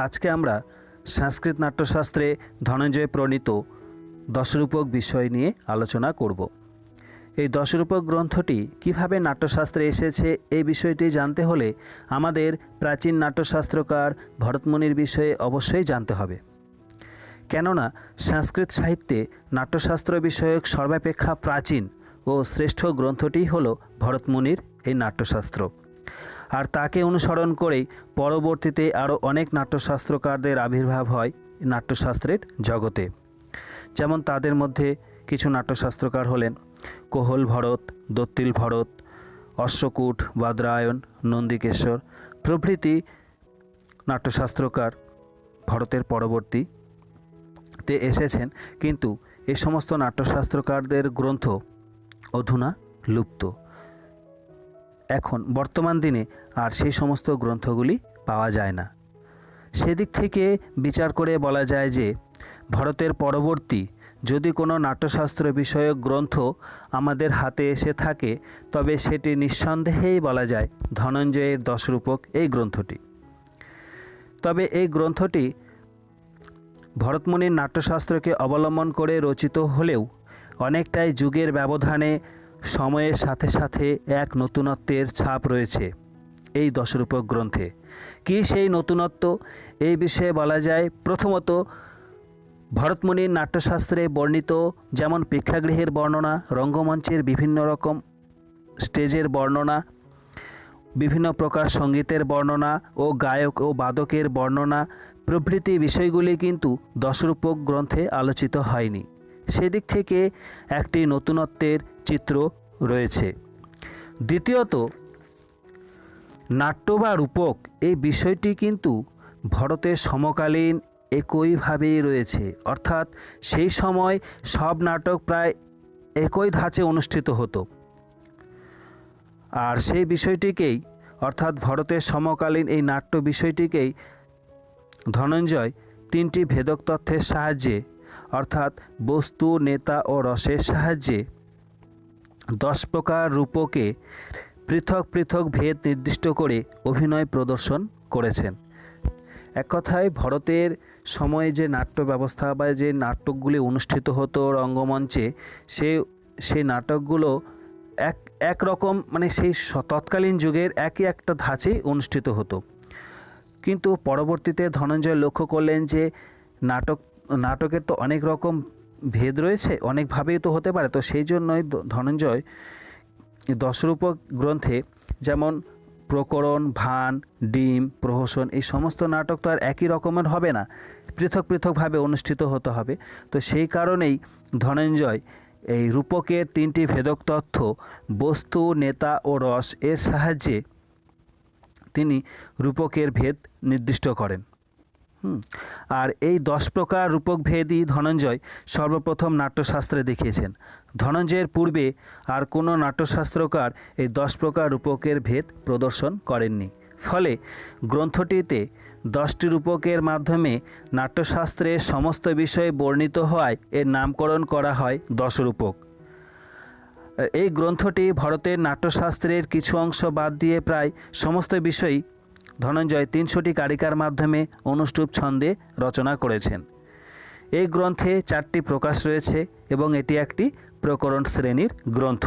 আজকে আমরা সংস্কৃত নাট্যশাস্ত্রে ধনঞ্জয় প্রণীত দশরূপক বিষয় নিয়ে আলোচনা করব। এই দশরূপক গ্রন্থটি কিভাবে নাট্যশাস্ত্রে এসেছে এই বিষয়টি জানতে হলে আমাদের প্রাচীন নাট্যশাস্ত্রকার ভরতমুনির বিষয়ে অবশ্যই জানতে হবে। কেননা সংস্কৃত সাহিত্যে নাট্যশাস্ত্র বিষয়ক সর্বাপেক্ষা প্রাচীন ও শ্রেষ্ঠ গ্রন্থটি হল ভরতমুনির এই নাট্যশাস্ত্র। আর তাকে অনুসরণ করেই পরবর্তীতে আরও অনেক নাট্যশাস্ত্রকারদের আবির্ভাব হয় নাট্যশাস্ত্রের জগতে। যেমন তাদের মধ্যে কিছু নাট্যশাস্ত্রকার হলেন কোহল ভরত, দত্তিল ভরত, অশ্বকূট, বাদরায়ণ, নন্দিকেশ্বর প্রভৃতি নাট্যশাস্ত্রকার ভরতের পরবর্তীতে এসেছেন। কিন্তু এই সমস্ত নাট্যশাস্ত্রকারদের গ্রন্থ অধুনা লুপ্ত। এখন বর্তমান দিনে আর সেই সমস্ত গ্রন্থগুলি পাওয়া যায় না। সেদিক থেকে বিচার করে বলা যায় যে ভরতের পরবর্তী যদি কোনো নাট্যশাস্ত্র বিষয়ক গ্রন্থ আমাদের হাতে এসে থাকে তবে সেটি নিঃসন্দেহেই বলা যায় ধনঞ্জয়ের দশরূপক এই গ্রন্থটি। তবে এই গ্রন্থটি ভরতমুনির নাট্যশাস্ত্রকে অবলম্বন করে রচিত হলেও অনেকটাই যুগের ব্যবধানে সময়ের সাথে সাথে এক নতুনত্বের ছাপ রয়েছে এই দশরূপক গ্রন্থে। কি সেই নতুনত্ব? এই বিষয়ে বলা যায় প্রথমত ভরতমুনির নাট্যশাস্ত্রে বর্ণিত যেমন প্রেক্ষাগৃহের বর্ণনা, রঙ্গমঞ্চের বিভিন্ন রকম স্টেজের বর্ণনা, বিভিন্ন প্রকার সঙ্গীতের বর্ণনা ও গায়ক ও বাদকের বর্ণনা প্রভৃতি বিষয়গুলি কিন্তু দশরূপক গ্রন্থে আলোচিত হয়নি। সেদিক থেকে একটি নতুনত্বের চিত্র রয়েছে। দ্বিতীয়ত নাট্য বা রূপক এই বিষয়টি কিন্তু ভরতের সমকালীন একইভাবেই রয়েছে। অর্থাৎ সেই সময় সব নাটক প্রায় একই ধাঁচে অনুষ্ঠিত হতো। আর সেই বিষয়টিকেই অর্থাৎ ভরতের সমকালীন এই নাট্য বিষয়টিকেই ধনঞ্জয় তিনটি ভেদক তথ্যের সাহায্যে অর্থাৎ বস্তু, নেতা ও রসের সাহায্যে 10 প্রকার রূপকে পৃথক পৃথক ভেদ নির্দিষ্ট করে অভিনয় প্রদর্শন করেছেন। এক কথায় ভরতের সময়ে যে নাট্য ব্যবস্থা বা যে নাটকগুলি অনুষ্ঠিত হতো রঙ্গমঞ্চে সেই নাটকগুলো একরকম মানে সেই তৎকালীন যুগের একই একটা ধাঁচে অনুষ্ঠিত হতো। কিন্তু পরবর্তীতে ধনঞ্জয় লক্ষ্য করলেন যে নাটকের তো অনেক রকম ভেদ রয়েছে, অনেকভাবেই তো হতে পারে। তো সেই জন্যই ধনঞ্জয় দশরূপক গ্রন্থে যেমন প্রকরণ, ভান, ডিম, প্রহসন এই সমস্ত নাটক তো আর একই রকমের হবে না, পৃথক পৃথকভাবে অনুষ্ঠিত হতে হবে। তো সেই কারণেই ধনঞ্জয় এই রূপকের তিনটি ভেদক তথ্য বস্তু, নেতা ও রস এর সাহায্যে তিনি রূপকের ভেদ নির্দিষ্ট করেন। আর এই 10 প্রকার রূপক ভেদই ধনঞ্জয় সর্বপ্রথম নাট্যশাস্ত্রে দেখিয়েছেন। ধনঞ্জয়ের পূর্বে আর কোনো নাট্যশাস্ত্রকার এই 10 প্রকার রূপকের ভেদ প্রদর্শন করেননি। ফলে গ্রন্থটিতে 10টি রূপকের মাধ্যমে নাট্যশাস্ত্রের সমস্ত বিষয় বর্ণিত হওয়ায় এর নামকরণ করা হয় দশরূপক। এই গ্রন্থটি ভরতের নাট্যশাস্ত্রের কিছু অংশ বাদ দিয়ে প্রায় সমস্ত বিষয়ই ধনঞ্জয় 300টি কারিকার মাধ্যমে অনুষ্টুপ ছন্দে রচনা করেছেন। এই গ্রন্থে 4টি প্রকাশ রয়েছে এবং এটি একটি প্রকরণ শ্রেণীর গ্রন্থ।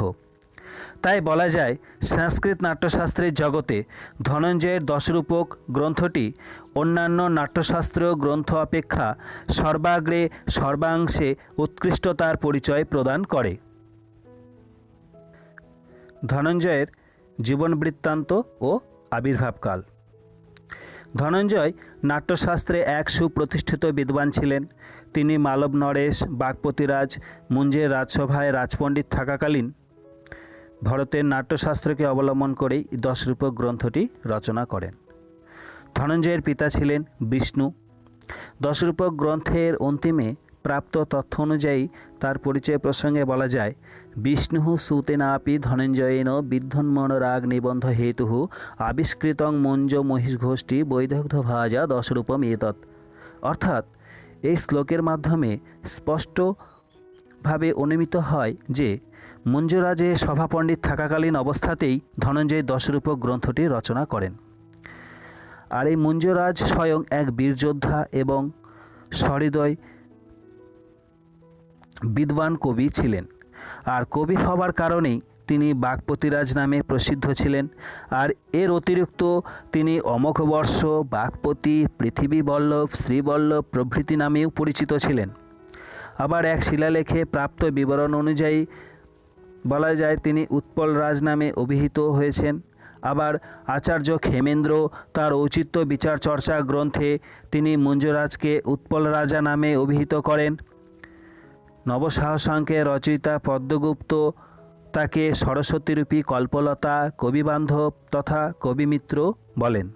তাই বলা যায় সংস্কৃত নাট্যশাস্ত্রের জগতে ধনঞ্জয়ের দশরূপক গ্রন্থটি অন্যান্য নাট্যশাস্ত্রীয় গ্রন্থ অপেক্ষা সর্বাগ্রে সর্বাংশে উৎকৃষ্টতার পরিচয় প্রদান করে। ধনঞ্জয়ের জীবন বৃত্তান্ত ও আবির্ভাবকাল। ধনঞ্জয় নাট্যশাস্ত্রে এক সুপ্রতিষ্ঠিত বিদ্বান ছিলেন। তিনি মালব নরেশ, বাগপতিরাজ, মুঞ্জের রাজসভায় রাজপণ্ডিত থাকাকালীন ভরতের নাট্যশাস্ত্রকে অবলম্বন করেই দশরূপক গ্রন্থটি রচনা করেন। ধনঞ্জয়ের পিতা ছিলেন বিষ্ণু। দশরূপক গ্রন্থের অন্তিমে প্রাপ্ত তথ্য অনুযায়ী তার পরিচয় প্রসঙ্গে বলা যায় বিষ্ণু সুতেনাপি ধনঞ্জয়েন বিদ্ধন্মনরাগ নিবন্ধ হেতু আবিষ্কৃতং মঞ্জ মহিষঘোষ্ঠী বৈদগ্ধ ভাজা দশরূপম এতৎ। অর্থাৎ এই শ্লোকের মাধ্যমে স্পষ্টভাবে অনুমিত হয় যে মঞ্জুরাজে সভাপণ্ডিত থাকাকালীন অবস্থাতেই ধনঞ্জয় দশরূপক গ্রন্থটি রচনা করেন। আর এই মুঞ্জরাজ স্বয়ং এক বীরযোদ্ধা এবং সহৃদয় বিদ্বান কবি ছিলেন। আর কবি হবার কারণেই তিনি বাগপতিরাজ নামে প্রসিদ্ধ ছিলেন। আর এর অতিরিক্ত তিনি অমোঘবর্ষ, বাগপতি, পৃথিবীবল্লভ, শ্রীবল্লভ প্রভৃতি নামেও পরিচিত ছিলেন। আবার এক শিলালেখে প্রাপ্ত বিবরণ অনুযায়ী বলা যায় তিনি উৎপল রাজ নামে অভিহিত হয়েছেন। আবার আচার্য ক্ষেমেন্দ্র তার ঔচিত্য বিচার চর্চা গ্রন্থে তিনি মুঞ্জরাজকে উৎপল রাজা নামে অভিহিত করেন। নবসাহসাঙ্কের রচয়িতা পদ্মগুপ্ত তাকে সরস্বতীরূপী কল্পলতা, কবিবান্ধব তথা কবিমিত্র বলেন।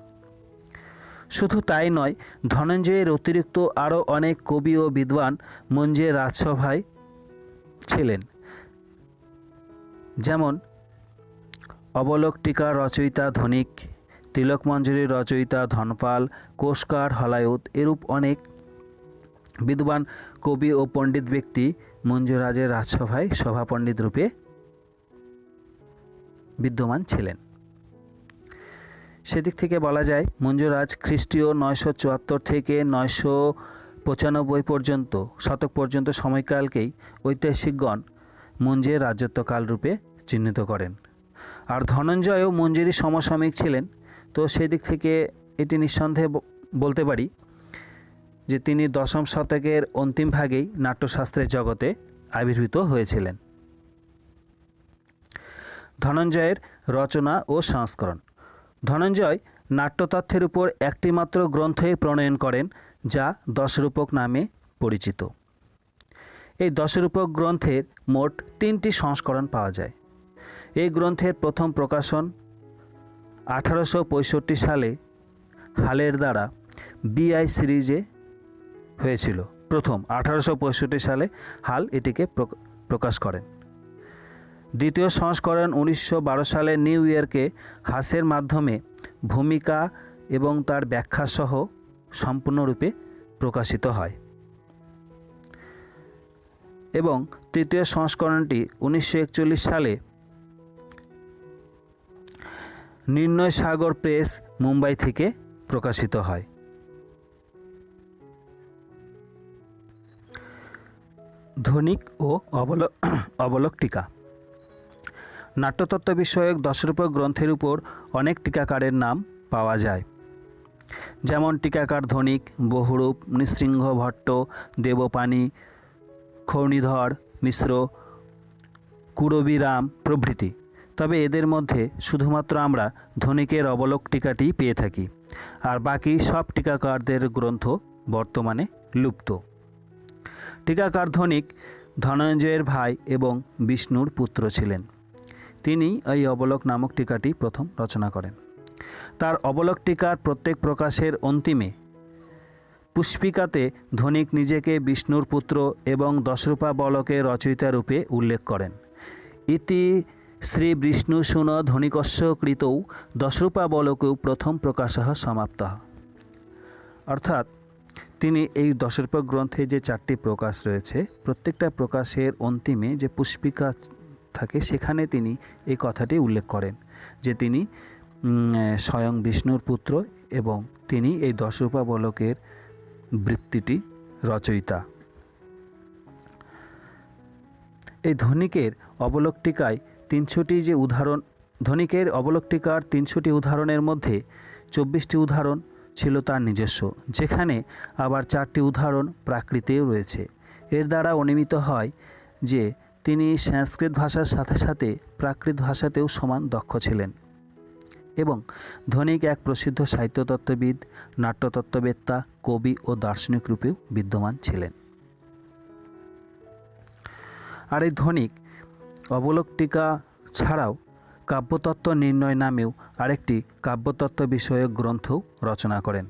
শুধু তাই নয়, ধনঞ্জয়ের অতিরিক্ত আরও অনেক কবি ও বিদ্বান মুঞ্জের রাজসভায় ছিলেন। যেমন অবলোক টিকার রচয়িতা ধনিক, তিলকমঞ্জরির রচয়িতা ধনপাল, কোষকার হলায়ত, এরূপ অনেক বিদ্বান কবি ও পণ্ডিত ব্যক্তি মুঞ্জরাজের রাজসভায় সভাপণ্ডিত রূপে বিদ্যমান ছিলেন। সেদিক থেকে বলা যায় মুঞ্জরাজ খ্রিস্টীয় 974 থেকে 995 পর্যন্ত শতক পর্যন্ত সময়কালকেই ঐতিহাসিকগণ মুঞ্জের রাজত্বকাল রূপে চিহ্নিত করেন। আর ধনঞ্জয়ও মুঞ্জেরই সমসাময়িক ছিলেন। তো সেদিক থেকে এটি নিঃসন্দেহে বলতে পারি যে তিনি দশম শতকের অন্তিম ভাগেই নাট্যশাস্ত্রের জগতে আবির্ভূত হয়েছিলেন। ধনঞ্জয়ের রচনা ও সংস্করণ। ধনঞ্জয় নাট্যতত্ত্বের উপর একটি মাত্র গ্রন্থই প্রণয়ন করেন, যা দশরূপক নামে পরিচিত। এই দশরূপক গ্রন্থের মোট 3টি সংস্করণ পাওয়া যায়। এই গ্রন্থের প্রথম প্রকাশন 1865 সালে হালের দ্বারা বিআই সিরিজে হয়েছিল। প্রথম 1865 সালে হাল এটিকে প্রকাশ করেন। দ্বিতীয় সংস্করণ 1912 সালে নিউ ইয়র্কে হাসের মাধ্যমে ভূমিকা এবং তার ব্যাখ্যা সহ সম্পূর্ণরূপে প্রকাশিত হয়। এবং তৃতীয় সংস্করণটি 1941 সালে নির্ণয় সাগর প্রেস, মুম্বাই থেকে প্রকাশিত হয়। ধনিক ও অবলোক টিকা। নাট্যতত্ত্ব বিষয়ক দশরূপক গ্রন্থের উপর অনেক টিকাকারের নাম পাওয়া যায়। যেমন টিকাকার ধনিক, বহুরূপ, নৃসিংহ ভট্ট, দেবপানি, খৌনিধর মিশ্র, কুরবিরাম প্রভৃতি। তবে এদের মধ্যে শুধুমাত্র আমরা ধনিকের অবলোক টিকাটি পেয়ে থাকি, আর বাকি সব টিকাকারদের গ্রন্থ বর্তমানে লুপ্ত। টিকাকার ধনিক ধনঞ্জয়ের ভাই এবং বিষ্ণুর পুত্র ছিলেন। তিনি এই অবলোক নামক টিকাটি প্রথম রচনা করেন। তার অবলোক টিকার প্রত্যেক প্রকাশের অন্তিমে পুষ্পিকাতে ধনিক নিজেকে বিষ্ণুর পুত্র এবং দশরূপা বলকের রচয়িতা রূপে উল্লেখ করেন। ইতি শ্রী বিষ্ণু শুন ধনিকস্য কৃতৌ দশরূপা বলকেও প্রথম প্রকাশः সমাপ্তः। অর্থাৎ তিনি এই দশরূপক গ্রন্থে যে 4টি প্রকাশ রয়েছে, প্রত্যেকটা প্রকাশের অন্তিমে যে পুষ্পিকা থাকে সেখানে তিনি এই কথাটি উল্লেখ করেন যে তিনি স্বয়ং বিষ্ণুর পুত্র এবং তিনি এই দশরূপা বলকের বৃত্তিটি রচয়িতা। এই ধনিকের অবলোক টিকায় 300টি যে উদাহরণ, ধনিকের অবলোক টিকার 300টি উদাহরণের মধ্যে 24টি উদাহরণ ছিল তার নিজস্ব, যেখানে আবার 4টি উদাহরণ প্রাকৃতেও রয়েছে। এর দ্বারা অনুমিত হয় যে তিনি সংস্কৃত ভাষার সাথে সাথে প্রাকৃত ভাষাতেও সমান দক্ষ ছিলেন এবং ধনিক এক প্রসিদ্ধ সাহিত্যতত্ত্ববিদ, নাট্যতত্ত্ববেত্তা, কবি ও দার্শনিক রূপেও বিদ্যমান ছিলেন। আর এই ধনিক অবলোক টিকা ছাড়াও কাব্যতত্ত্ব নির্ণয় নামেও আরেকটি কাব্যতত্ত্ব বিষয়ক গ্রন্থ রচনা করেন।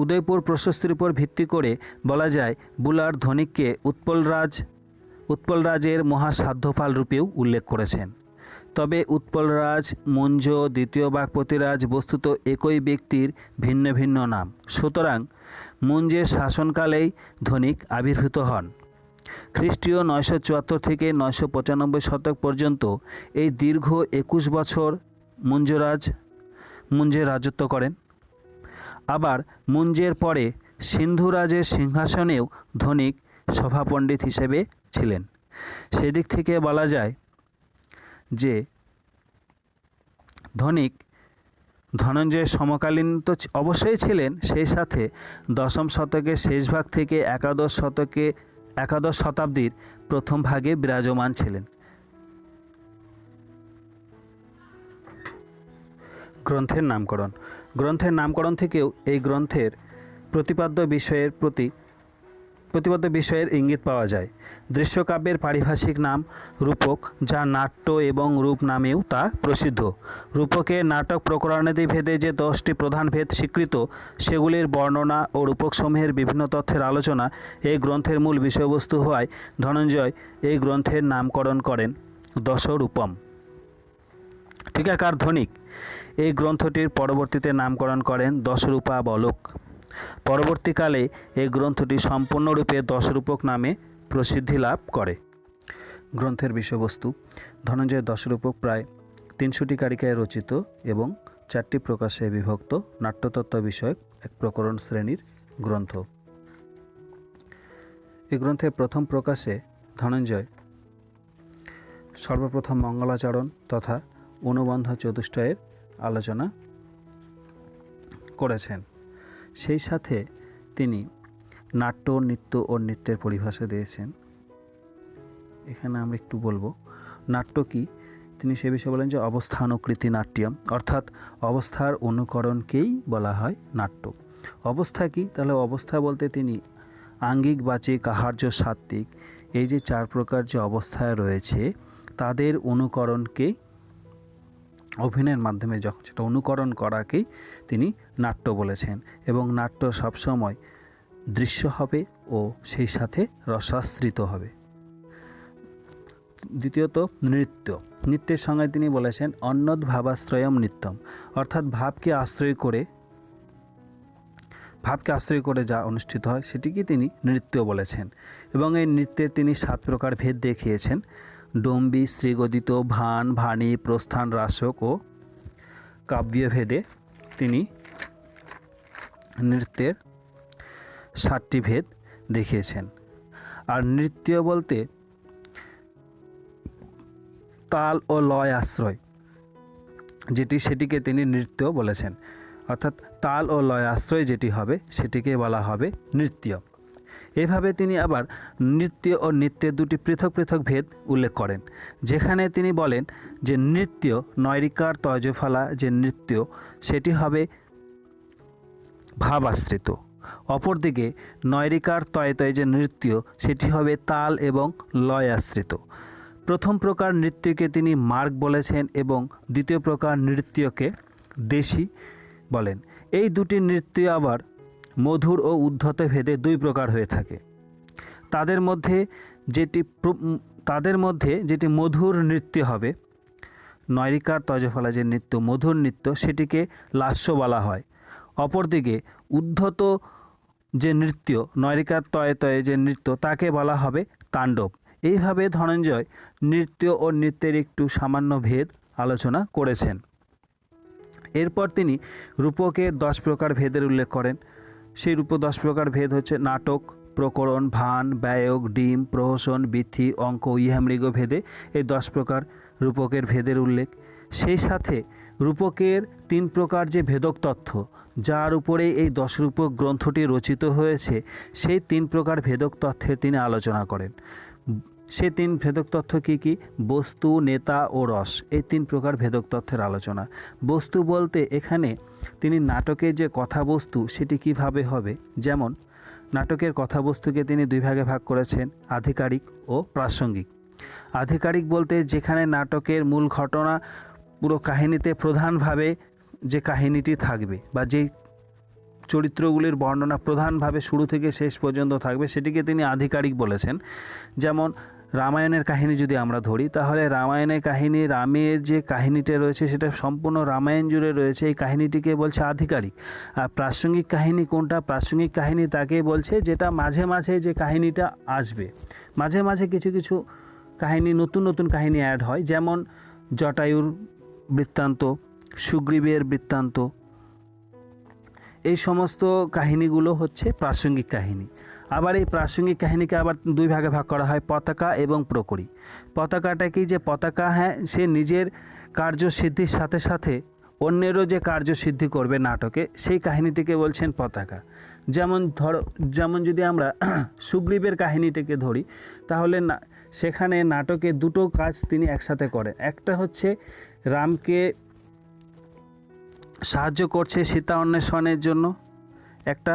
উদয়পুর প্রশস্তির উপর ভিত্তি করে বলা যায় বুলার ধনিককে উৎপলরাজের মহাসাধ্যফল রূপেও উল্লেখ করেছেন। তবে উৎপলরাজ, মুঞ্জ, দ্বিতীয় বাগপতিরাজ বস্তুত একই ব্যক্তির ভিন্ন ভিন্ন নাম। সুতরাং মুঞ্জের শাসনকালেই ধনিক আবির্ভূত হন। খ্রিস্টীয় 974 থেকে 995 শতক পর্যন্ত এই দীর্ঘ 21 বছর মুঞ্জে রাজত্ব করেন। আবার মুঞ্জের পরে সিন্ধুরাজের সিংহাসনেও ধনিক সভাপণ্ডিত হিসেবে ছিলেন। সেদিক থেকে বলা যায় যে ধনিক ধনঞ্জয়ের সমকালীন তো অবশ্যই ছিলেন, সেই সাথে দশম শতকের শেষ ভাগ থেকে একাদশ শতাব্দীর প্রথম ভাগে বিরাজমান ছিলেন। গ্রন্থের নামকরণ থেকেও এই গ্রন্থের প্রতিপাদ্য বিষয়ের ইঙ্গিত পাওয়া যায়। দৃশ্যকাব্যের পারিভাষিক নাম রূপক, যা নাট্য এবং রূপ নামেও তা প্রসিদ্ধ। রূপকের নাটক প্রকরণাদি ভেদে যে 10টি প্রধান ভেদ স্বীকৃত, সেগুলির বর্ণনা ও রূপকসমূহের বিভিন্ন তথ্যের আলোচনা এই গ্রন্থের মূল বিষয়বস্তু হওয়ায় ধনঞ্জয় এই গ্রন্থের নামকরণ করেন দশরূপম। টিকাকার ধনিক এই গ্রন্থটির পরবর্তীতে নামকরণ করেন দশরূপাবলোক। পরবর্তীকালে এই গ্রন্থটি সম্পূর্ণরূপে দশরূপক নামে প্রসিদ্ধি লাভ করে। গ্রন্থের বিষয়বস্তু: ধনঞ্জয় দশরূপক প্রায় 300টি কারিকায় রচিত এবং 4টি প্রকাশে বিভক্ত নাট্যতত্ত্ব বিষয়ক এক প্রকরণ শ্রেণীর গ্রন্থ। এই গ্রন্থের প্রথম প্রকাশে ধনঞ্জয় সর্বপ্রথম মঙ্গলাচরণ তথা অনুবন্ধ চতুষ্টয়ের আলোচনা করেছেন। সেই সাথে তিনি নাট্য, নৃত্য ও নৃত্যের পরিভাষা দিয়েছেন। এখানে আমরা একটু বলবো নাট্য কি, তিনি সে বিষয়ে বলেন যে অবস্থানুকৃতি নাট্যম, অর্থাৎ অবস্থার অনুকরণকেই বলা হয় নাট্য। অবস্থা কি? তাহলে অবস্থা বলতে তিনি আঙ্গিক, বাচিক, আহার্য, সাত্ত্বিক এই যে 4 প্রকার যে অবস্থায় রয়েছে তাদের অনুকরণকেই, অভিনয়ের মাধ্যমে যখন সেটা অনুকরণ করাকেই তিনি নাট্য বলেছেন। এবং নাট্য সবসময় দৃশ্য হবে ও সেই সাথে রসাশ্রিত হবে। দ্বিতীয়ত নৃত্যের সঙ্গে তিনি বলেছেন অন্যদ ভাবাশ্রয়ম নৃত্যম, অর্থাৎ ভাবকে আশ্রয় করে যা অনুষ্ঠিত হয় সেটিকে তিনি নৃত্য বলেছেন। এবং এই নৃত্যের তিনি 7 প্রকার ভেদ দেখিয়েছেন: ডম্বী, শ্রীগদিত, ভান, ভাণী, প্রস্থান, রাসক ও কাব্যভেদে তিনি নৃত্যের 7টি ভেদ দেখিয়েছেন। আর নৃত্য বলতে তাল ও লয় আশ্রয় সেটিকে তিনি নৃত্য বলেছেন, অর্থাৎ তাল ও লয় আশ্রয় যেটি হবে সেটিকে বলা হবে নৃত্য। এভাবে তিনি আবার নৃত্য ও নৃত্যের 2টি পৃথক পৃথক ভেদ উল্লেখ করেন, যেখানে তিনি বলেন যে নৃত্য নৈরিকার তয়জফলা যে নৃত্য সেটি হবে ভাব আশ্রিত, অপরদিকে নৈরিকার তয় যে নৃত্য সেটি হবে তাল এবং লয় আশ্রিত। প্রথম প্রকার নৃত্যকে তিনি মার্গ বলেছেন এবং দ্বিতীয় প্রকার নৃত্যকে দেশি বলেন। এই 2টি নৃত্য আবার মধুর ও উদ্ধত ভেদে 2 প্রকার হয়ে থাকে। তাদের মধ্যে যেটি মধুর নৃত্য হবে, নৈরিকার তয়জফলা যে নৃত্য মধুর নৃত্য সেটিকে লাস্য বলা হয়। অপরদিকে উদ্ধত যে নৃত্য নৈরিকার তয়ে যে নৃত্য তাকে বলা হবে তাণ্ডব। এইভাবে ধনঞ্জয় নৃত্য ও নৃত্যের একটু সামান্য ভেদ আলোচনা করেছেন। এরপর তিনি রূপকের 10 প্রকার ভেদের উল্লেখ করেন। সেই 10 প্রকার ভেদ হচ্ছে নাটক, প্রকরণ, ভান, ব্যয়ক, ডিম, প্রহসন, বৃথি, অঙ্ক, ইহামৃগ ভেদে এই 10 প্রকার রূপকের ভেদের উল্লেখ। সেই সাথে রূপকের 3 প্রকার যে ভেদক তথ্য যার উপরে এই 10 রূপক গ্রন্থটি রচিত হয়েছে সেই 3 প্রকার ভেদক তথ্যের তিনি আলোচনা করেন। সেই 3 ভেদক তথ্য কি? বস্তু, নেতা ও রস, এই 3 প্রকার ভেদক তথ্যের আলোচনা। বস্তু বলতে এখানে তিনি নাটকের যে কথাবস্তু সেটি কিভাবে হবে, যেমন নাটকের কথাবস্তুকে তিনি 2 ভাগে ভাগ করেছেন: আধিকারিক ও প্রাসঙ্গিক। আধিকারিক বলতে যেখানে নাটকের মূল ঘটনা পুরো কাহিনীতে প্রধানভাবে যে কাহিনীটি থাকবে বা যে চরিত্রগুলির বর্ণনা প্রধানভাবে শুরু থেকে শেষ পর্যন্ত থাকবে সেটিকে তিনি আধিকারিক বলেছেন। যেমন রামায়ণের কাহিনী যদি আমরা ধরি তাহলে রামায়ণের কাহিনী, রামের যে কাহিনীটা রয়েছে সেটা সম্পূর্ণ রামায়ণ জুড়ে রয়েছে, এই কাহিনীটিকে বলছে আধিকারিক। আর প্রাসঙ্গিক কাহিনী কোনটা? প্রাসঙ্গিক কাহিনী তাকে বলছে যেটা মাঝে মাঝে যে কাহিনীটা আসবে, মাঝে মাঝে কিছু কাহিনী, নতুন কাহিনী অ্যাড হয়। যেমন জটায়ুর বৃত্তান্ত সুগ্রীবের বৃত্তান্ত, এই সমস্ত কাহিনীগুলো হচ্ছে প্রাসঙ্গিক কাহিনী। আবার এই প্রাসঙ্গিক কাহিনীকে আবার দুই ভাগে ভাগ করা হয়, পতাকা এবং প্রকরী। পতাকাটা কি, যে পতাকা, হ্যাঁ, সে নিজের কার্যসিদ্ধির সাথে সাথে অন্যেরও যে কার্যসিদ্ধি করবে নাটকে, সেই কাহিনীটিকে বলছেন পতাকা। যেমন যদি আমরা সুগ্রীবের কাহিনীটিকে ধরি, তাহলে সেখানে নাটকে দুটো কাজ তিনি একসাথে করেন। একটা হচ্ছে রামকে সাহায্য করছে সীতা অন্বেষণের জন্য, একটা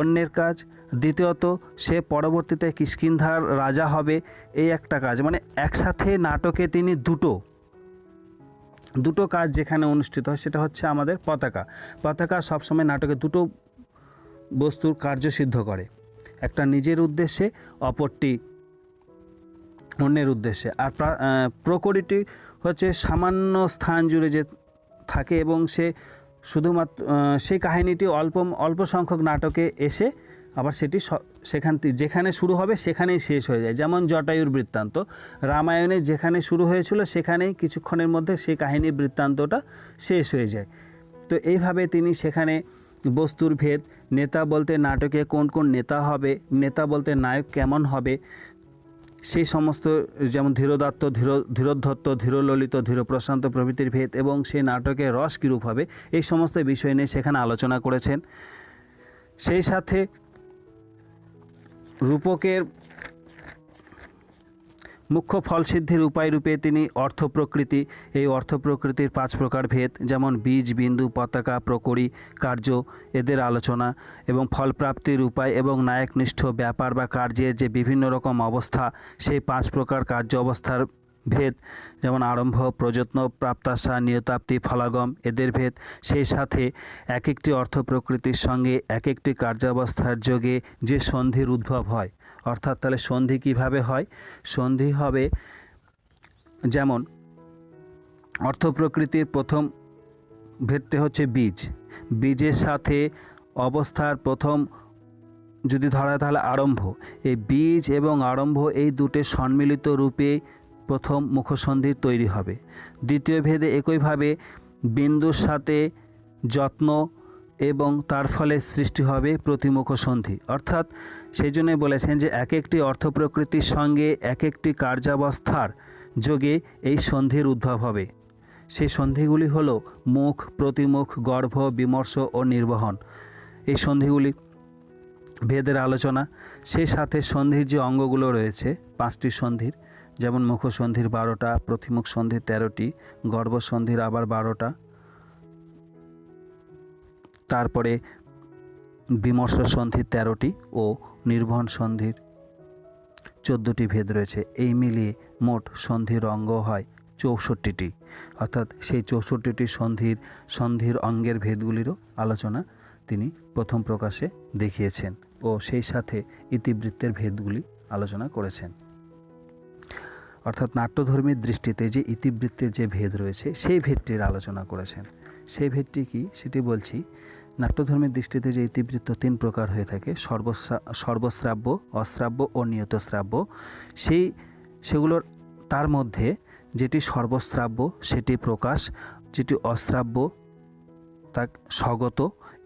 অন্যের কাজ। দ্বিতীয়ত সে পরবর্তীতে কিষ্কিন্ধার রাজা হবে, এই একটা কাজ। মানে একসাথে নাটকে তিনি দুটো কাজ যেখানে অনুষ্ঠিত হয়, সেটা হচ্ছে আমাদের পতাকা। পতাকা সবসময় নাটকে দুটো বস্তুর কার্য সিদ্ধ করে, একটা নিজের উদ্দেশ্যে, অপরটি অন্যের উদ্দেশ্যে। আর প্রকরীটি হচ্ছে সামান্য স্থান জুড়ে যে থাকে এবং সে শুধুমাত্র সেই কাহিনীটি অল্প সংখ্যক নাটকে এসে আবার সেটি যেখানে শুরু হবে সেখানেই শেষ হয়ে যায়। যেমন জটায়ুর বৃত্তান্ত, রামায়ণে যেখানে শুরু হয়েছিল সেখানেই কিছুক্ষণের মধ্যে সেই কাহিনীর বৃত্তান্তটা শেষ হয়ে যায়। তো এইভাবে তিনি সেখানে বস্তুর ভেদ, নেতা বলতে নাটকে কোন কোন নেতা হবে, নেতা বলতে নায়ক কেমন হবে, সেই সমস্ত, যেমন ধীরদত্ত, ধীরোদ্ধত্ত, ধীরললিত, ধীরপ্রশান্ত প্রভৃতির ভেদ এবং সেই নাটকের রস কীরূপ হবে, এই সমস্ত বিষয় নিয়ে সেখানে আলোচনা করেছেন। সেই সাথে রূপকের মুখ্য ফলসিদ্ধির উপায় রূপে তিনি অর্থপ্রকৃতি, এই অর্থপ্রকৃতির 5 প্রকার ভেদ, যেমন বীজ, বিন্দু, পতাকা, প্রকরী, কার্য, এদের আলোচনা এবং ফলপ্রাপ্তির উপায় এবং নায়কনিষ্ঠ ব্যাপার বা কার্যের যে বিভিন্ন রকম অবস্থা, সেই 5 প্রকার কার্য অবস্থার ভেদ, যেমন আরম্ভ, প্রযত্ন, প্রাপ্তাশা, নিয়তাপ্তি, ফলাগম, এদের ভেদ। সেই সাথে এক একটি অর্থ প্রকৃতির সঙ্গে এক একটি কার্যাবস্থার যোগে যে সন্ধির উদ্ভব হয়, অর্থাৎ তাহলে সন্ধি কিভাবে হয়, সন্ধি হবে যেমন অর্থ প্রকৃতির প্রথম ভেদটি হচ্ছে বীজ, বীজের সাথে অবস্থার প্রথম যদি ধরা তাহলে আরম্ভ। এই বীজ এবং আরম্ভ এই দুটো সম্মিলিত রূপে প্রথম মুখসন্ধির তৈরি হবে। দ্বিতীয় ভেদে একইভাবে বিন্দুর সাথে যত্ন এবং তার ফলে সৃষ্টি হবে প্রতিমুখ সন্ধি। অর্থাৎ সেই জন্যই বলেছেন যে এক একটি অর্থ প্রকৃতির সঙ্গে এক একটি কার্যাবস্থার যোগে এই সন্ধির উদ্ভব হবে। সেই সন্ধিগুলি হল মুখ, প্রতিমুখ, গর্ভ, বিমর্ষ ও নির্বহন। এই সন্ধিগুলি ভেদের আলোচনা। সেই সাথে সন্ধির যে অঙ্গগুলো রয়েছে 5টি সন্ধির, যেমন মুখ সন্ধির 12টা, প্রতিমুখ সন্ধির 13টি, গর্ভ সন্ধির আবার 12টা, তারপরে বিমর্ষ সন্ধির 13টি ও নির্বহন সন্ধির 14টি ভেদ রয়েছে। এই মিলিয়ে মোট সন্ধির অঙ্গ হয় 64টি। অর্থাৎ সেই 64টি সন্ধির অঙ্গের ভেদগুলিরও আলোচনা তিনি প্রথম প্রকাশে দেখিয়েছেন ও সেই সাথে ইতিবৃত্তের ভেদগুলি আলোচনা করেছেন। অর্থাৎ নাট্যধর্মীর দৃষ্টিতে যে ইতিবৃত্তের যে ভেদ রয়েছে সেই ভেদটির আলোচনা করেছেন। সেই ভেদটি কি সেটি বলছি। নাট্যধর্মের দৃষ্টিতে যে ইতিবৃত্ত 3 প্রকার হয়ে থাকে, সর্বশ্রাব্য, অশ্রাব্য ও নিয়তশ্রাব্য। সেগুলোর তার মধ্যে যেটি সর্বশ্রাব্য সেটি প্রকাশ, যেটি অশ্রাব্য তা স্বগত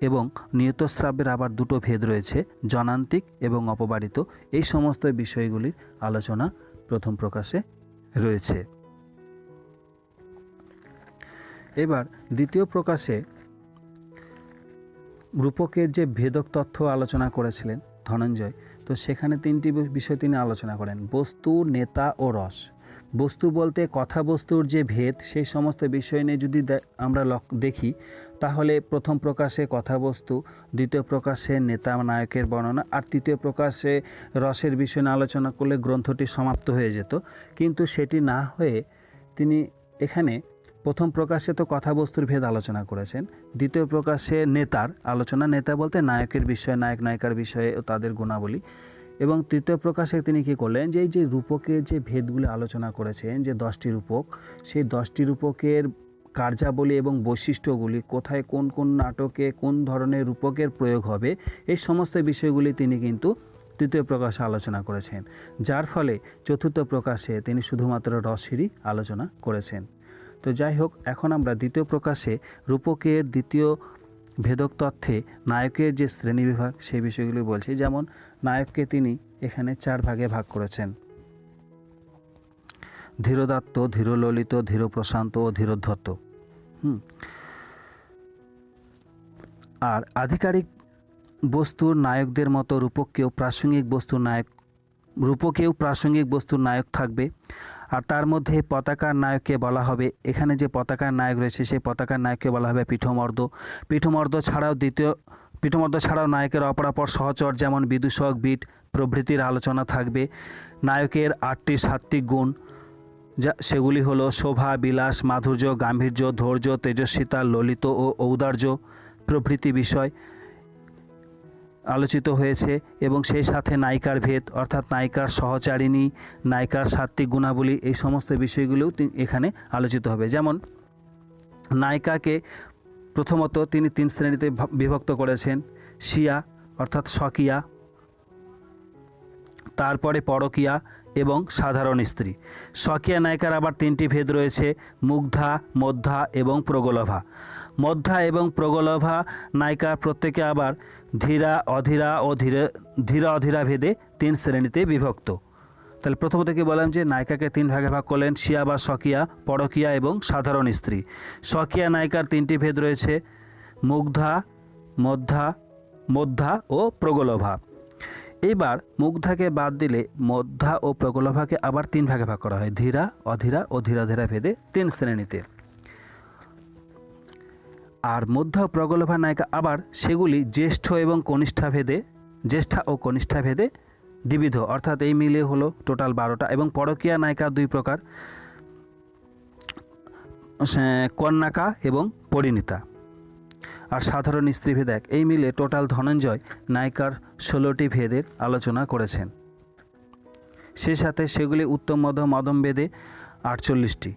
এবং নিয়তশ্রাব্যের আবার 2টো ভেদ রয়েছে, জনান্তিক এবং অপবারিত। এই সমস্ত বিষয়গুলির আলোচনা প্রথম প্রকাশে রয়েছে। এবার দ্বিতীয় প্রকাশে রূপকের যে ভেদক তথ্য আলোচনা করেছিলেন ধনঞ্জয়, তো সেখানে 3টি বিষয় তিনি আলোচনা করেন: বস্তু, নেতা ও রস। বস্তু বলতে কথাবস্তুর যে ভেদ, সেই সমস্ত বিষয় নিয়ে যদি আমরা দেখি তাহলে প্রথম প্রকাশে কথাবস্তু, দ্বিতীয় প্রকাশে নেতা নায়কের বর্ণনা, আর তৃতীয় প্রকাশে রসের বিষয় নিয়ে আলোচনা করলে গ্রন্থটি সমাপ্ত হয়ে যেত। কিন্তু সেটি না হয়ে তিনি এখানে প্রথম প্রকাশে তো কথাবস্তুর ভেদ আলোচনা করেছেন, দ্বিতীয় প্রকাশে নেতার আলোচনা, নেতা বলতে নায়কের বিষয়ে, নায়ক নায়িকার বিষয়ে ও তাদের গুণাবলী, এবং তৃতীয় প্রকাশে তিনি কী করলেন, যে এই যে রূপকের যে ভেদগুলি আলোচনা করেছেন, যে 10টি রূপক, সেই 10টি রূপকের কার্যাবলী এবং বৈশিষ্ট্যগুলি, কোথায় কোন কোন নাটকে কোন ধরনের রূপকের প্রয়োগ হবে, এই সমস্ত বিষয়গুলি তিনি কিন্তু তৃতীয় প্রকাশে আলোচনা করেছেন। যার ফলে চতুর্থ প্রকাশে তিনি শুধুমাত্র রসেরই আলোচনা করেছেন। তো যাই হোক, এখন আমরা দ্বিতীয় প্রকাশে রূপকের দ্বিতীয় ভেদক তথ্যে নায়কের যে শ্রেণীবিভাগ সেই বিষয়গুলি বলছি। যেমন নায়ককে তিনি এখানে 4 ভাগে ভাগ করেছেন: ধীরোদাত্ত, ধীরললিত, ধীরপ্রশান্ত ও ধীরোদ্ধত। আর আধিকারিক বস্তুর নায়কদের মতো রূপকেও প্রাসঙ্গিক বস্তুর নায়ক থাকবে। আর তার মধ্যে পতাকার নায়ককে বলা হবে, এখানে যে পতাকার নায়ক রয়েছে সেই পতাকার নায়ককে বলা হবে পীঠমর্দ। পীঠমর্দ ছাড়াও নায়কের অপরাপর সহচর যেমন বিদূষক, বিট প্রভৃতির আলোচনা থাকবে। নায়কের 8টি সাত্ত্বিক গুণ, সেগুলি হলো শোভা, বিলাস, মাধুর্য, গাম্ভীর্য, ধৈর্য, তেজস্বিতা, ললিত ও ঔদার্য প্রভৃতি বিষয় আলোচিত হয়েছে। এবং সেই সাথে নায়িকার ভেদ, অর্থাৎ নায়িকার সহচারিণী, নায়িকার সাত্ত্বিক গুণাবলী, এই সমস্ত বিষয়গুলোও এখানে আলোচিত হবে। যেমন নায়িকাকে প্রথমত তিনি 3 শ্রেণীতে বিভক্ত করেছেন: স্বীয়া অর্থাৎ স্বকীয়া, তারপরে পরকীয়া এবং সাধারণ স্ত্রী। স্বকীয়া নায়িকার আবার 3টি ভেদ রয়েছে: মুগ্ধা, মধ্যা এবং প্রগলভা। মধ্যা এবং প্রগলভা নায়িকার প্রত্যেকে আবার ধীরা, অধীরা ও ধীরা অধীরা ভেদে 3 শ্রেণীতে বিভক্ত। তাহলে প্রথমত কি বললাম যে নায়িকাকে 3 ভাগে ভাগ করলেন: স্বীয়া বা স্বকীয়া, পরকীয়া এবং সাধারণ স্ত্রী। স্বকীয়া নায়িকার 3টি ভেদ রয়েছে: মুগ্ধা, মধ্যা ও প্রগলভা। এবার মুগ্ধাকে বাদ দিলে মধ্যা ও প্রগলভাকে আবার 3 ভাগে ভাগ করা হয়: ধীরা, অধীরা ও ধীরাধীরা ভেদে 3 শ্রেণীতে। আর মধ্যা ও প্রগলভা নায়িকা আবার সেগুলি জ্যেষ্ঠা ও কনিষ্ঠা ভেদে দ্বিবিধ, অর্থাৎ এই মিলে হলো টোটাল 12টা। এবং পরকীয়া নায়িকা 2 প্রকার: কন্যাকা এবং পরিণীতা। আর সাধারণ স্ত্রী ভেদ 1। এই মিলে টোটাল ধনঞ্জয় নায়িকার 16টি ভেদের আলোচনা করেছেন। সেই সাথে সেগুলি উত্তম মধ্যম ভেদে 48টি।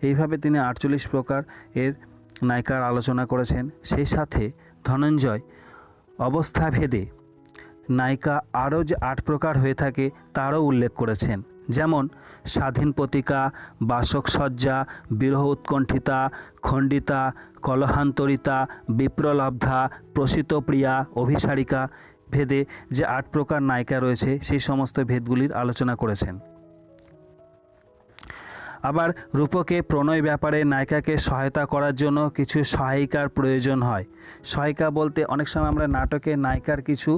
এইভাবে তিনি 48 প্রকার এর নায়িকার আলোচনা করেছেন। সেই সাথে ধনঞ্জয় অবস্থা ভেদে নায়িকা আরও যে 8 প্রকার হয়ে থাকে তারও উল্লেখ করেছেন। যেমন স্বাধীন পতিকা, বাসকসজ্জা, বিরহ উৎকণ্ঠিতা, খণ্ডিতা, কলহান্তরিতা, বিপ্রলব্ধা, প্রসিতপ্রিয়া, অভিসারিকা ভেদে যে 8 প্রকার নায়িকা রয়েছে সেই সমস্ত ভেদগুলির আলোচনা করেছেন। আবার রূপকে প্রণয় ব্যাপারে নায়িকাকে সহায়তা করার জন্য কিছু সহায়িকার প্রয়োজন হয়। সহায়িকা বলতে অনেক সময় আমরা নাটকে নায়িকার কিছু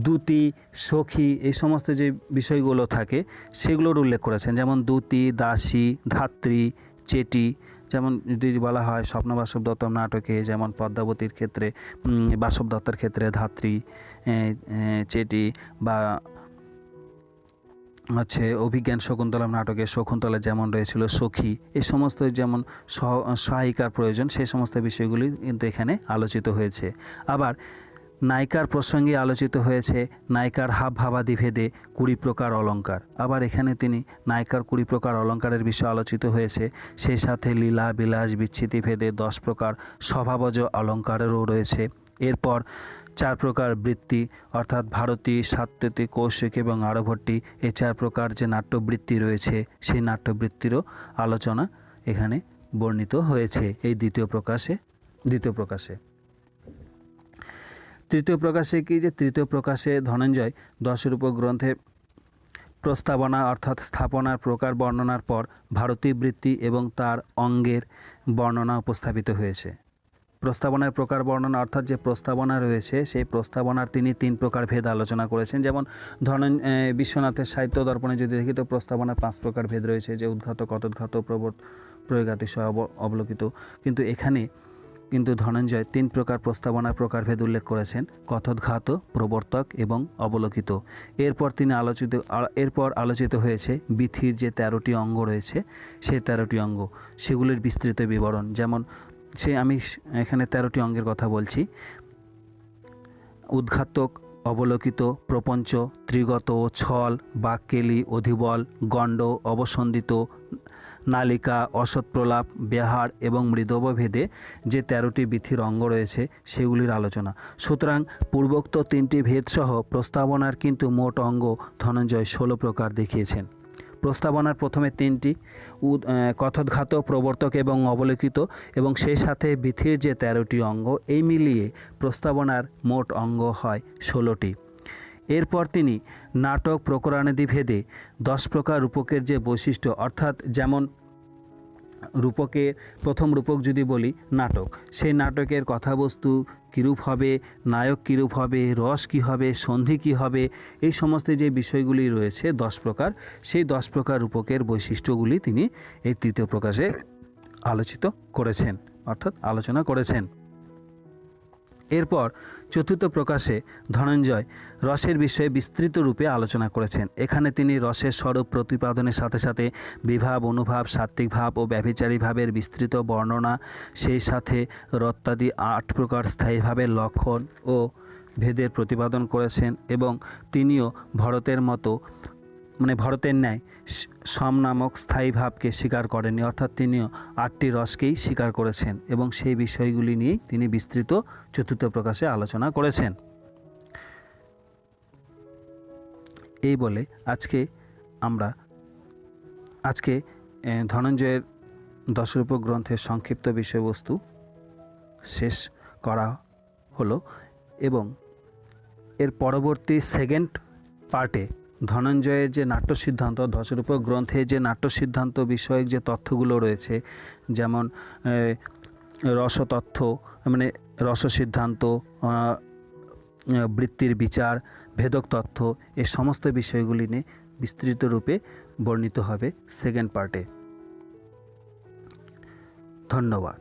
দূতি, সখী, এই সমস্ত যে বিষয়গুলো থাকে সেগুলোর উল্লেখ করেছেন। যেমন দূতি, দাসী, ধাত্রী, চেটি। যেমন যদি বলা হয় স্বপ্ন বাসব দত্তম নাটকে, যেমন পদ্মাবতীর ক্ষেত্রে বাসব দত্তের ক্ষেত্রে ধাত্রী, চেটি, বা অভিজ্ঞান শকুন্তলম নাটকে শকুন্তলা যেমন রয়েছিল সখী, এই সমস্ত যেমন সহায়িকার প্রয়োজন সেই সমস্ত বিষয়গুলি কিন্তু এখানে আলোচিত হয়েছে। আবার নায়িকার প্রসঙ্গে আলোচিত হয়েছে নায়িকার হাবভাবাদি ভেদে 20 প্রকার অলঙ্কার। আবার এখানে তিনি নায়িকার 20 প্রকার অলঙ্কারের বিষয় আলোচিত হয়েছে। সেই সাথে লীলা, বিলাস, বিচ্ছিতি ভেদে 10 প্রকার স্বভাবজ অলঙ্কারেরও রয়েছে। এরপর 4 প্রকার বৃত্তি, অর্থাৎ ভারতী, সাত্যতী, কৌশিক এবং আরভট্টি, এই 4 প্রকার যে নাট্যবৃত্তি রয়েছে সেই নাট্যবৃত্তিরও আলোচনা এখানে বর্ণিত হয়েছে এই দ্বিতীয় প্রকাশে। তৃতীয় প্রকাশে কি, যে তৃতীয় প্রকাশে ধনঞ্জয় 10 রূপক গ্রন্থে প্রস্তাবনা অর্থাৎ স্থাপনার প্রকার বর্ণনার পর ভারতী বৃত্তি এবং তার অঙ্গের বর্ণনা উপস্থাপিত হয়েছে। প্রস্তাবনার প্রকার বর্ণনা অর্থাৎ যে প্রস্তাবনা রয়েছে সেই প্রস্তাবনার তিনি 3 প্রকার ভেদ আলোচনা করেছেন। যেমন বিশ্বনাথের সাহিত্য দর্পণে যদি দেখি তো প্রস্তাবনার 5 প্রকার ভেদ রয়েছে, যে উদ্ঘাত, কতোদ্ঘাত, প্রয়োগাতি সহ অবলোকিত। কিন্তু এখানে ধনঞ্জয় 3 প্রকার প্রস্তাবনার প্রকারভেদ উল্লেখ করেছেন: কথোদ্ঘাত, প্রবর্তক এবং অবলোকিত। এরপর আলোচিত হয়েছে বিথির যে 13টি অঙ্গ রয়েছে সেই 13টি অঙ্গ, সেগুলির বিস্তৃত বিবরণ। যেমন আমি এখানে 13টি অঙ্গের কথা বলছি: উদ্ঘাতক, অবলোকিত, প্রপঞ্চ, ত্রিগত, ছল, বাক্কেলি, অধিবল, গণ্ড, অবসন্দিত, নালিকা, অসৎপ্রলাপ, বেহার এবং মৃদব ভেদে যে 13টি বিথির অঙ্গ রয়েছে সেগুলির আলোচনা। সুতরাং পূর্বোক্ত 3টি ভেদ সহ প্রস্তাবনার কিন্তু মোট অঙ্গ ধনঞ্জয় 16 প্রকার দেখিয়েছেন। প্রস্তাবনার প্রথমে 3টি কথোদ্ঘাত, প্রবর্তক এবং অবলোকিত, এবং সেই সাথে বিথির যে 13টি অঙ্গ, এই মিলিয়ে প্রস্তাবনার মোট অঙ্গ হয় 16টি। এরপর তিনি নাটক প্রকরণাদি ভেদে 10 প্রকার রূপকের যে বৈশিষ্ট্য, অর্থাৎ যেমন রূপকের প্রথম রূপক যদি বলি নাটক, সেই নাটকের কথাবস্তু কীরূপ হবে, নায়ক কীরূপ হবে, রস কী হবে, সন্ধি কী হবে, এই সমস্ত যে বিষয়গুলি রয়েছে 10 প্রকার, সেই 10 প্রকার রূপকের বৈশিষ্ট্যগুলি তিনি এই তৃতীয় প্রকাশে আলোচিত করেছেন, অর্থাৎ আলোচনা করেছেন। এরপর চতুর্থ প্রকাশে ধনঞ্জয় রসের বিষয়ে বিস্তৃত রূপে আলোচনা করেছেন। এখানে তিনি রসের স্বরূপ প্রতিপাদনের সাথে সাথে বিভাব, অনুভাব, সাত্ত্বিক ভাব ও ব্যভিচারী ভাবের বিস্তৃত বর্ণনা, সেই সাথে রত্তাদি 8 প্রকার স্থায়ী ভাবের লক্ষণ ও ভেদের প্রতিপাদন করেছেন। এবং তিনিও ভরতের মতো ভরতের ন্যায় সম নামক স্থায়ী ভাবকে স্বীকার করেননি, অর্থাৎ তিনিও 8টি রসকেই স্বীকার করেছেন এবং সেই বিষয়গুলি নিয়েই তিনি বিস্তৃত চতুর্থ প্রকাশে আলোচনা করেছেন। এই বলে আজকে ধনঞ্জয়ের দশরূপক গ্রন্থের সংক্ষিপ্ত বিষয়বস্তু শেষ করা হলো, এবং এর পরবর্তী সেকেন্ড পার্টে ধনঞ্জয়ের যে নাট্য সিদ্ধান্ত, দশরূপক গ্রন্থে যে নাট্য সিদ্ধান্ত বিষয়ক যে তথ্যগুলো রয়েছে, যেমন রসতথ্য রস সিদ্ধান্ত, বৃত্তির বিচার, ভেদক তথ্য, এই সমস্ত বিষয়গুলি নিয়ে বিস্তৃত রূপে বর্ণিত হবে সেকেন্ড পার্টে। ধন্যবাদ।